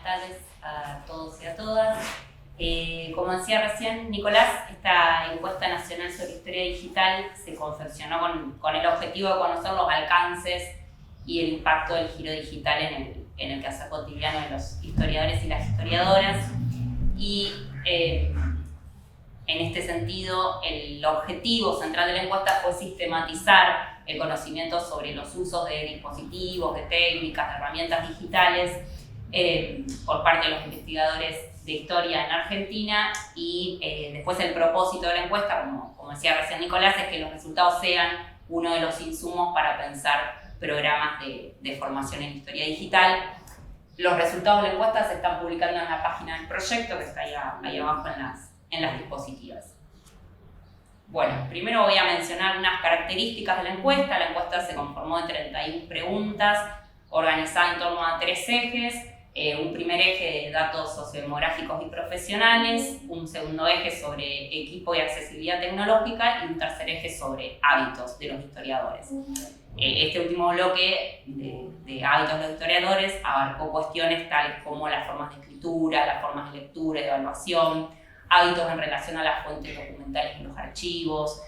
tardes a todos y a todas. Como decía recién Nicolás, esta encuesta nacional sobre historia digital se confeccionó con el objetivo de conocer los alcances y el impacto del giro digital en el quehacer cotidiano de los historiadores y las historiadoras. Y en este sentido, el objetivo central de la encuesta fue sistematizar el conocimiento sobre los usos de dispositivos, de técnicas, de herramientas digitales por parte de los investigadores de historia en Argentina, y después el propósito de la encuesta, como decía recién Nicolás, es que los resultados sean uno de los insumos para pensar programas de formación en historia digital. Los resultados de la encuesta se están publicando en la página del proyecto, que está ahí abajo en las diapositivas. Bueno, primero voy a mencionar unas características de la encuesta. La encuesta se conformó de 31 preguntas organizadas en torno a 3 ejes. Un primer eje de datos sociodemográficos y profesionales, un segundo eje sobre equipo y accesibilidad tecnológica y un tercer eje sobre hábitos de los historiadores. Este último bloque de hábitos de los historiadores abarcó cuestiones tales como las formas de escritura, las formas de lectura y de evaluación, hábitos en relación a las fuentes documentales y los archivos,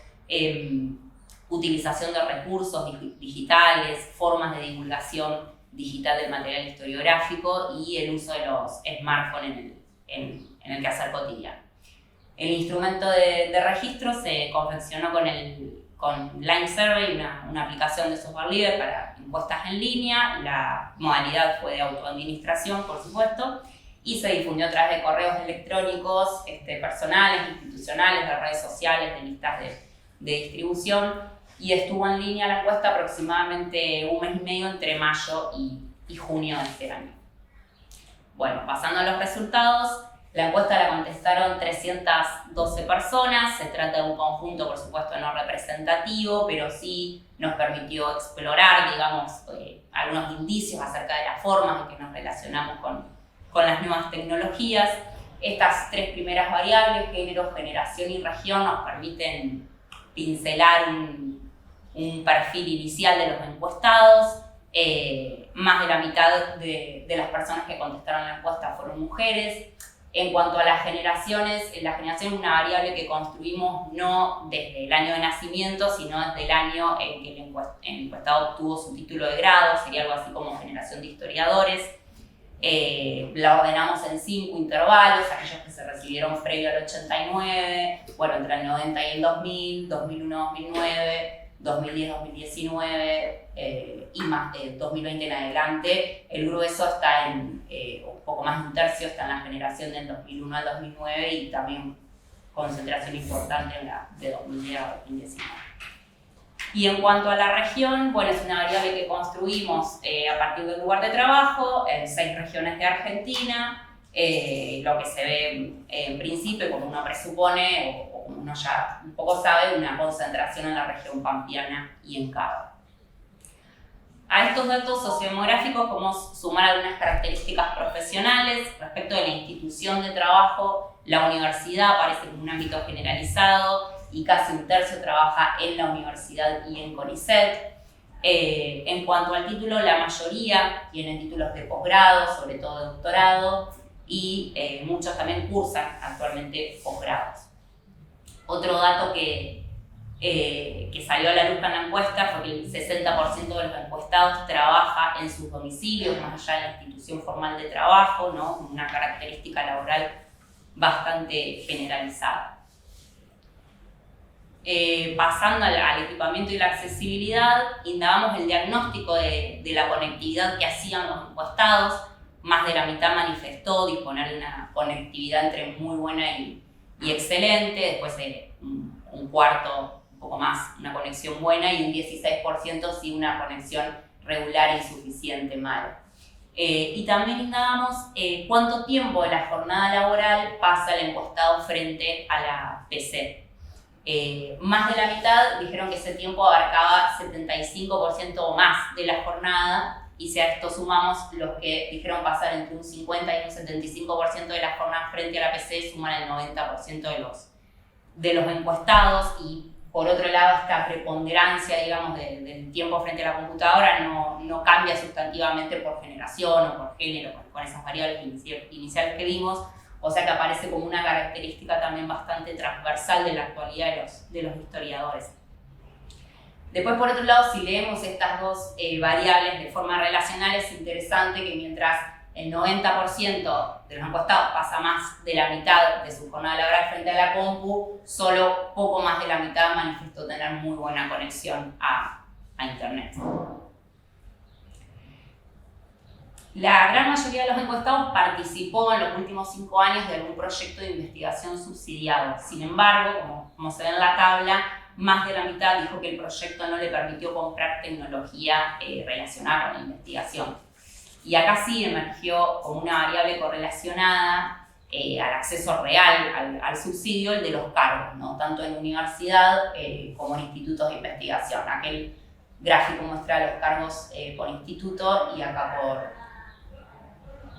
utilización de recursos digitales, formas de divulgación digital del material historiográfico y el uso de los smartphones en el quehacer cotidiano. El instrumento de registro se confeccionó con Line Survey, una aplicación de software libre para encuestas en línea. La modalidad fue de autoadministración, por supuesto, y se difundió a través de correos electrónicos personales, institucionales, de redes sociales, de listas de distribución, y estuvo en línea la encuesta aproximadamente un mes y medio entre mayo y junio de este año. Bueno, pasando a los resultados, la encuesta la contestaron 312 personas. Se trata de un conjunto, por supuesto, no representativo, pero sí nos permitió explorar, digamos, algunos indicios acerca de las formas en que nos relacionamos con las nuevas tecnologías. Estas 3 primeras variables, género, generación y región, nos permiten pincelar un perfil inicial de los encuestados. Más de la mitad de las personas que contestaron la encuesta fueron mujeres. En cuanto a las generaciones, la generación es una variable que construimos no desde el año de nacimiento, sino desde el año en que el encuestado obtuvo su título de grado, sería algo así como generación de historiadores. La ordenamos en 5 intervalos, aquellos que se recibieron previo al 89, bueno, entre el 90 y el 2000, 2001-2009, 2010-2019 y más 2020 en adelante. El grueso está en un poco más de un tercio, está en la generación del 2001 al 2009 y también concentración importante en la de 2010 a 2019. Y en cuanto a la región, bueno, es una variable que construimos a partir del lugar de trabajo en 6 regiones de Argentina. Lo que se ve en principio, como uno presupone, o como uno ya un poco sabe, una concentración en la región pampeana y en Cava. A estos datos sociodemográficos podemos sumar algunas características profesionales. Respecto de la institución de trabajo, la universidad aparece como un ámbito generalizado y casi un tercio trabaja en la universidad y en CONICET. En cuanto al título, la mayoría tienen títulos de posgrado, sobre todo de doctorado, y muchos también cursan actualmente posgrados. Otro dato que salió a la luz en la encuesta fue que el 60% de los encuestados trabaja en sus domicilios, más allá de la institución formal de trabajo, ¿no? Una característica laboral bastante generalizada. Pasando al equipamiento y la accesibilidad, indagamos el diagnóstico de la conectividad que hacían los encuestados. Más de la mitad manifestó disponer de una conectividad entre muy buena y excelente, después un cuarto, un poco más, una conexión buena, y un 16% sí una conexión regular e insuficiente, mala. Y también indagamos cuánto tiempo de la jornada laboral pasa el encuestado frente a la PC. Más de la mitad dijeron que ese tiempo abarcaba 75% o más de la jornada, y si a esto sumamos los que dijeron pasar entre un 50 y un 75% de la jornada frente a la PC, suman el 90% de los encuestados. Y Por otro lado, esta preponderancia, digamos, del tiempo frente a la computadora no cambia sustantivamente por generación o por género, con esas variables iniciales que vimos, o sea que aparece como una característica también bastante transversal de la actualidad de los historiadores. Después, por otro lado, si leemos estas dos variables de forma relacional, es interesante que mientras el 90% de los encuestados pasa más de la mitad de su jornada laboral frente a la compu, solo poco más de la mitad manifestó tener muy buena conexión a Internet. La gran mayoría de los encuestados participó en los últimos 5 años de algún proyecto de investigación subsidiado. Sin embargo, como se ve en la tabla, más de la mitad dijo que el proyecto no le permitió comprar tecnología relacionada con la investigación. Y acá sí emergió como una variable correlacionada al acceso real al subsidio, el de los cargos, ¿no? Tanto en universidad como en institutos de investigación. Aquel gráfico muestra los cargos por instituto y acá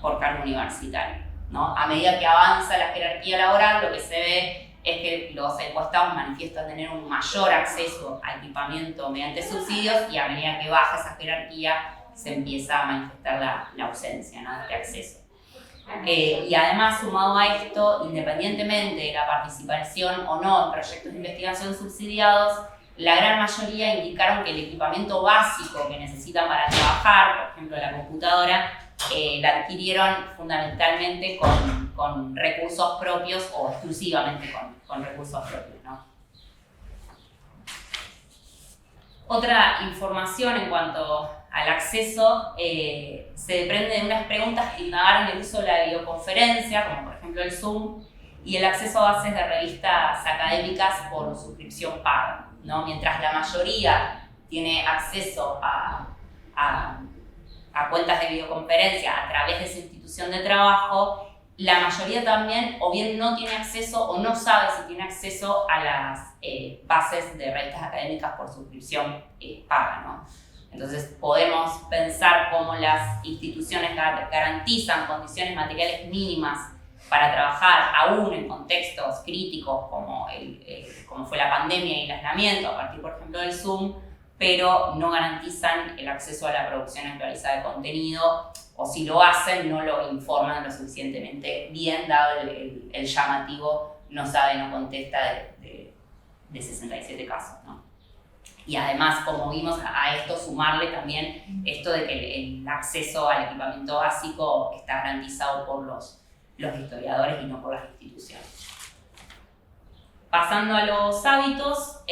por cargo universitario, ¿no? A medida que avanza la jerarquía laboral, lo que se ve es que los encuestados manifiestan tener un mayor acceso a equipamiento mediante subsidios, y a medida que baja esa jerarquía se empieza a manifestar la ausencia, ¿no?, de este acceso. Y además, sumado a esto, independientemente de la participación o no en proyectos de investigación subsidiados, la gran mayoría indicaron que el equipamiento básico que necesitan para trabajar, por ejemplo la computadora, la adquirieron fundamentalmente con recursos propios o exclusivamente con recursos propios, ¿no? Otra información en cuanto al acceso se desprende de unas preguntas que indagaron el uso de la videoconferencia, como por ejemplo el Zoom, y el acceso a bases de revistas académicas por suscripción paga, ¿no? Mientras la mayoría tiene acceso a cuentas de videoconferencia a través de su institución de trabajo, la mayoría también o bien no tiene acceso o no sabe si tiene acceso a las bases de revistas académicas por suscripción paga, ¿no? Entonces podemos pensar cómo las instituciones garantizan condiciones materiales mínimas para trabajar aún en contextos críticos como fue la pandemia y el aislamiento, a partir por ejemplo del Zoom, pero no garantizan el acceso a la producción actualizada de contenido, o si lo hacen no lo informan lo suficientemente bien, dado el llamativo no sabe, no contesta de 67 casos, ¿no? Y además, como vimos, a esto sumarle también esto de que el acceso al equipamiento básico está garantizado por los historiadores y no por las instituciones. Pasando a los hábitos,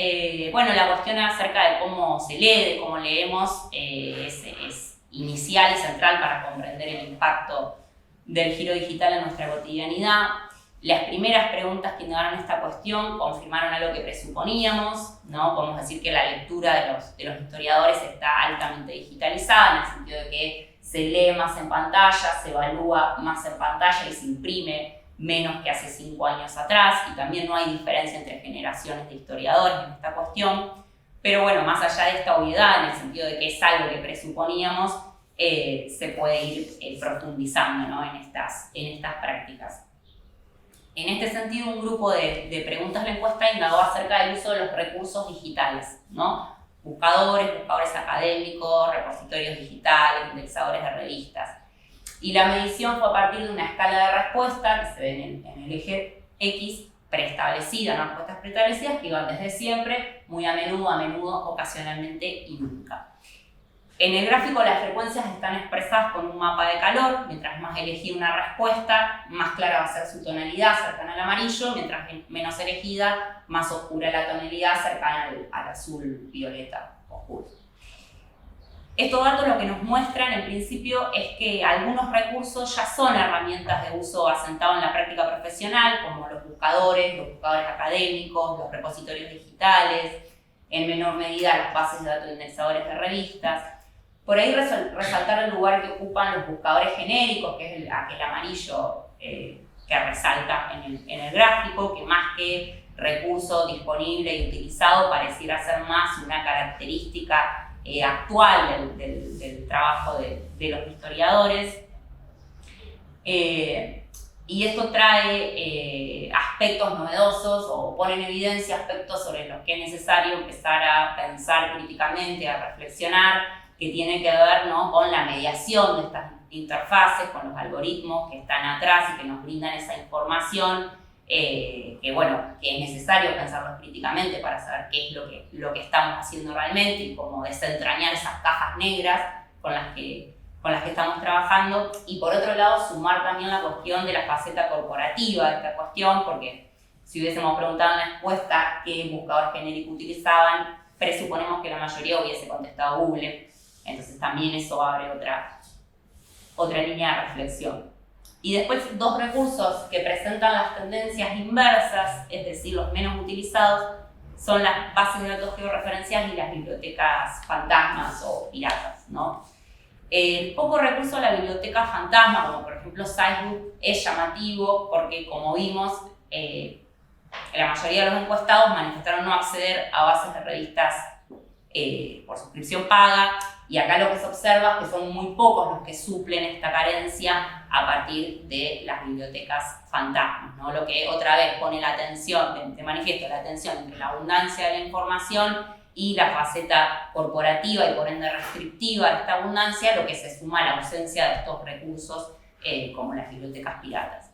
bueno, la cuestión acerca de cómo se lee, de cómo leemos, es inicial y central para comprender el impacto del giro digital en nuestra cotidianidad. Las primeras preguntas que indagaron esta cuestión confirmaron algo que presuponíamos, ¿no? Podemos decir que la lectura de los historiadores está altamente digitalizada, en el sentido de que se lee más en pantalla, se evalúa más en pantalla y se imprime menos que hace 5 años atrás, y también no hay diferencia entre generaciones de historiadores en esta cuestión. Pero bueno, más allá de esta obviedad, en el sentido de que es algo que presuponíamos, se puede ir profundizando, ¿no?, en estas prácticas. En este sentido, un grupo de preguntas de la encuesta indagó acerca del uso de los recursos digitales, ¿no? Buscadores académicos, repositorios digitales, indexadores de revistas. Y la medición fue a partir de una escala de respuesta que se ve en el eje X preestablecida, ¿no? Respuestas preestablecidas que iban desde siempre, muy a menudo, ocasionalmente y nunca. En el gráfico las frecuencias están expresadas con un mapa de calor. Mientras más elegida una respuesta, más clara va a ser su tonalidad, cercana al amarillo, mientras menos elegida, más oscura la tonalidad, cercana al azul violeta oscuro. Estos datos lo que nos muestran en principio es que algunos recursos ya son herramientas de uso asentado en la práctica profesional, como los buscadores académicos, los repositorios digitales, en menor medida las bases de datos de indexadores de revistas. Por ahí resaltar el lugar que ocupan los buscadores genéricos, que es aquel amarillo que resalta en el gráfico, que más que recurso disponible y utilizado pareciera ser más una característica actual del trabajo de los historiadores. Y esto trae aspectos novedosos o pone en evidencia aspectos sobre los que es necesario empezar a pensar críticamente, a reflexionar, que tiene que ver, ¿no?, con la mediación de estas interfaces, con los algoritmos que están atrás y que nos brindan esa información, que es necesario pensarlos críticamente para saber qué es lo que estamos haciendo realmente y cómo desentrañar esas cajas negras con las que estamos trabajando. Y por otro lado, sumar también la cuestión de la faceta corporativa de esta cuestión, porque si hubiésemos preguntado en la encuesta qué buscador genérico utilizaban, presuponemos que la mayoría hubiese contestado Google. Entonces también eso abre otra línea de reflexión. Y después, dos recursos que presentan las tendencias inversas, es decir, los menos utilizados, son las bases de datos georreferenciales y las bibliotecas fantasmas o piratas, ¿no? El poco recurso a la biblioteca fantasma, como por ejemplo SciBook, es llamativo porque, como vimos, la mayoría de los encuestados manifestaron no acceder a bases de revistas por suscripción paga, y acá lo que se observa es que son muy pocos los que suplen esta carencia a partir de las bibliotecas fantasmas, ¿no? Lo que otra vez pone la atención, te manifiesto la tensión entre la abundancia de la información y la faceta corporativa y por ende restrictiva de esta abundancia, lo que se suma a la ausencia de estos recursos como las bibliotecas piratas.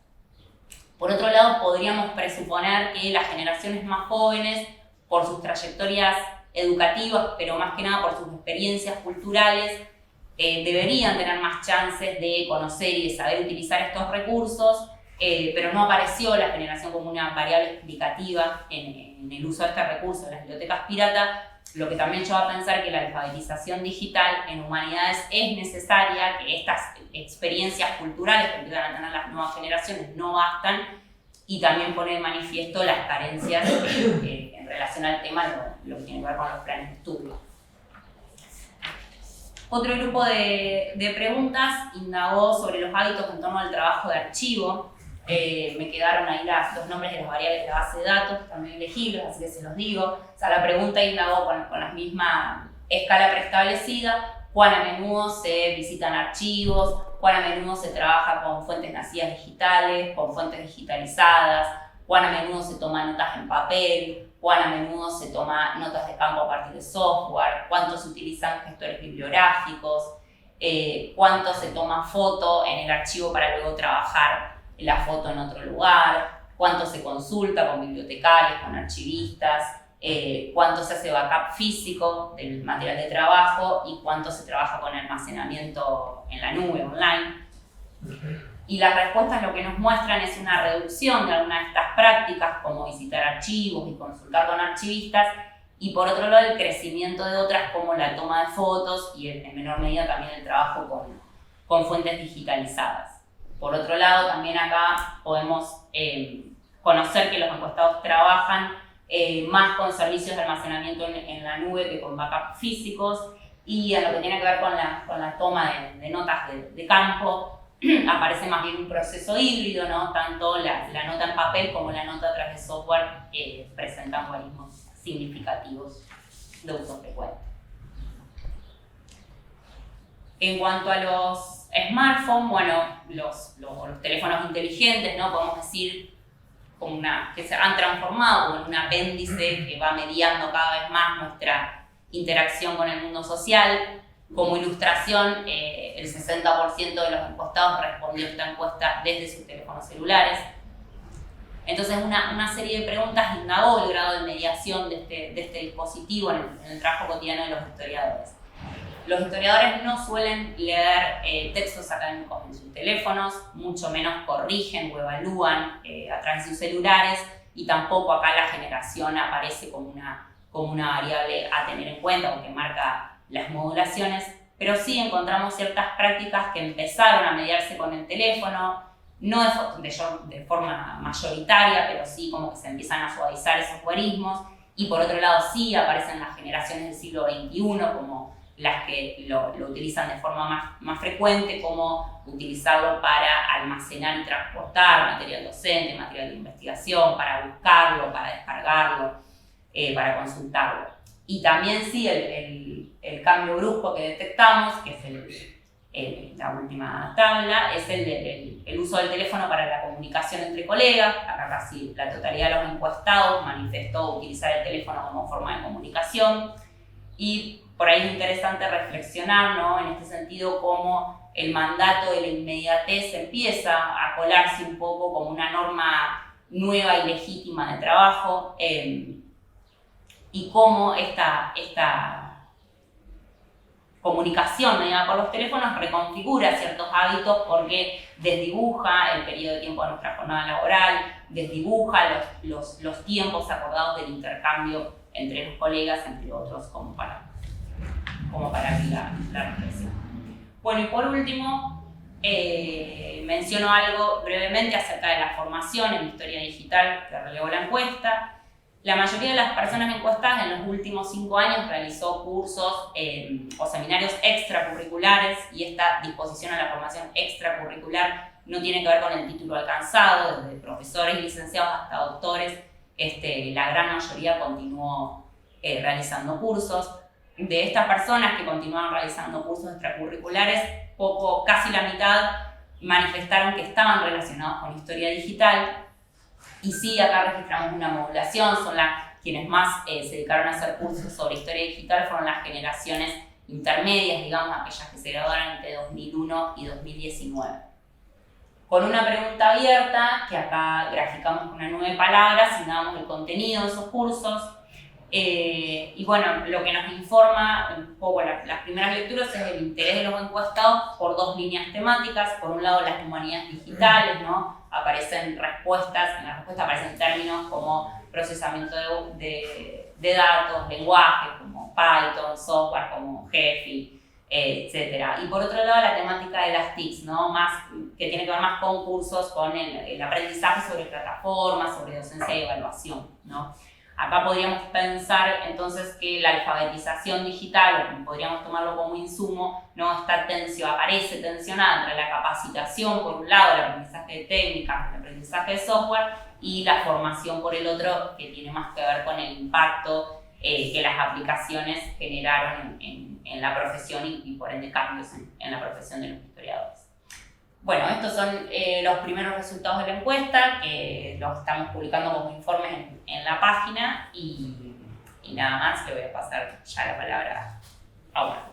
Por otro lado, podríamos presuponer que las generaciones más jóvenes, por sus trayectorias educativas, pero más que nada por sus experiencias culturales, deberían tener más chances de conocer y de saber utilizar estos recursos, pero no apareció la generación como una variable explicativa en el uso de este recurso de las bibliotecas piratas, lo que también lleva a pensar que la alfabetización digital en humanidades es necesaria, que estas experiencias culturales que empiezan a tener las nuevas generaciones no bastan, y también pone de manifiesto las carencias en relación al tema, lo que tiene que ver con los planes de estudio. Otro grupo de preguntas indagó sobre los hábitos en torno al trabajo de archivo. Me quedaron ahí los nombres de las variables de la base de datos, también elegibles, así que se los digo. O sea, la pregunta indagó con la misma escala preestablecida: cuán a menudo se visitan archivos, cuán a menudo se trabaja con fuentes nacidas digitales, con fuentes digitalizadas, cuán a menudo se toma notas en papel, cuán a menudo se toma notas de campo a partir de software, cuánto se utilizan gestores bibliográficos, cuánto se toma foto en el archivo para luego trabajar la foto en otro lugar, cuánto se consulta con bibliotecarios, con archivistas, cuánto se hace backup físico del material de trabajo y cuánto se trabaja con almacenamiento en la nube, online. Y las respuestas lo que nos muestran es una reducción de algunas de estas prácticas, como visitar archivos y consultar con archivistas, y por otro lado el crecimiento de otras como la toma de fotos y en menor medida también el trabajo con fuentes digitalizadas. Por otro lado, también acá podemos conocer que los encuestados trabajan más con servicios de almacenamiento en la nube que con backup físicos, y en lo que tiene que ver con la toma de notas de campo, aparece más bien un proceso híbrido, ¿no? Tanto la nota en papel como la nota a través de software presentan algoritmos significativos de uso frecuente. En cuanto a los smartphones, bueno, los teléfonos inteligentes, ¿no? Podemos decir que se han transformado como en un apéndice que va mediando cada vez más nuestra interacción con el mundo social. Como ilustración, el 60% de los encuestados respondió a esta encuesta desde sus teléfonos celulares. Entonces, una serie de preguntas indagó el grado de mediación de este dispositivo en el trabajo cotidiano de los historiadores. Los historiadores no suelen leer textos académicos en sus teléfonos, mucho menos corrigen o evalúan a través de sus celulares, y tampoco acá la generación aparece como una variable a tener en cuenta o que marca las modulaciones, pero sí encontramos ciertas prácticas que empezaron a mediarse con el teléfono, no de forma mayoritaria, pero sí como que se empiezan a suavizar esos guarismos, y por otro lado sí aparecen las generaciones del siglo XXI como las que lo utilizan de forma más frecuente, como utilizarlo para almacenar y transportar material docente, material de investigación, para buscarlo, para descargarlo, para consultarlo. Y también sí el cambio brusco que detectamos, que es la última tabla, es el uso del teléfono para la comunicación entre colegas. Acá casi la totalidad de los encuestados manifestó utilizar el teléfono como forma de comunicación. Y por ahí es interesante reflexionar, ¿no? En este sentido, cómo el mandato de la inmediatez empieza a colarse un poco como una norma nueva y legítima de trabajo, y cómo esta comunicación mediada por los teléfonos reconfigura ciertos hábitos porque desdibuja el periodo de tiempo de nuestra jornada laboral, desdibuja los tiempos acordados del intercambio entre los colegas, entre otros, como para abrir la reflexión. Bueno, y por último, menciono algo brevemente acerca de la formación en historia digital que relevó la encuesta. La mayoría de las personas encuestadas en los últimos 5 años realizó cursos o seminarios extracurriculares, y esta disposición a la formación extracurricular no tiene que ver con el título alcanzado. Desde profesores y licenciados hasta doctores, la gran mayoría continuó realizando cursos. De estas personas que continuaron realizando cursos extracurriculares, casi la mitad manifestaron que estaban relacionados con historia digital. Y sí, acá registramos una modulación, quienes más se dedicaron a hacer cursos sobre historia digital fueron las generaciones intermedias, digamos, aquellas que se graduaron entre 2001 y 2019. Con una pregunta abierta, que acá graficamos con una 9 palabras, y damos el contenido de esos cursos. Y bueno, lo que nos informa un poco las primeras lecturas es el interés de los encuestados por 2 líneas temáticas. Por un lado, las humanidades digitales, ¿no? En la respuesta aparecen términos como procesamiento de datos, lenguajes como Python, software como Gephi, etc. Y por otro lado, la temática de las TICs, ¿no? Que tiene que ver más con cursos, con el aprendizaje sobre plataformas, sobre docencia y evaluación, ¿no? Acá podríamos pensar entonces que la alfabetización digital, o podríamos tomarlo como insumo, ¿no? Aparece tensionada entre la capacitación, por un lado, el aprendizaje de técnicas, el aprendizaje de software, y la formación por el otro, que tiene más que ver con el impacto que las aplicaciones generaron en la profesión y por ende cambios en la profesión de los historiadores. Bueno, estos son los primeros resultados de la encuesta, que los estamos publicando como informes en la página, y nada más, le voy a pasar ya la palabra a Juan.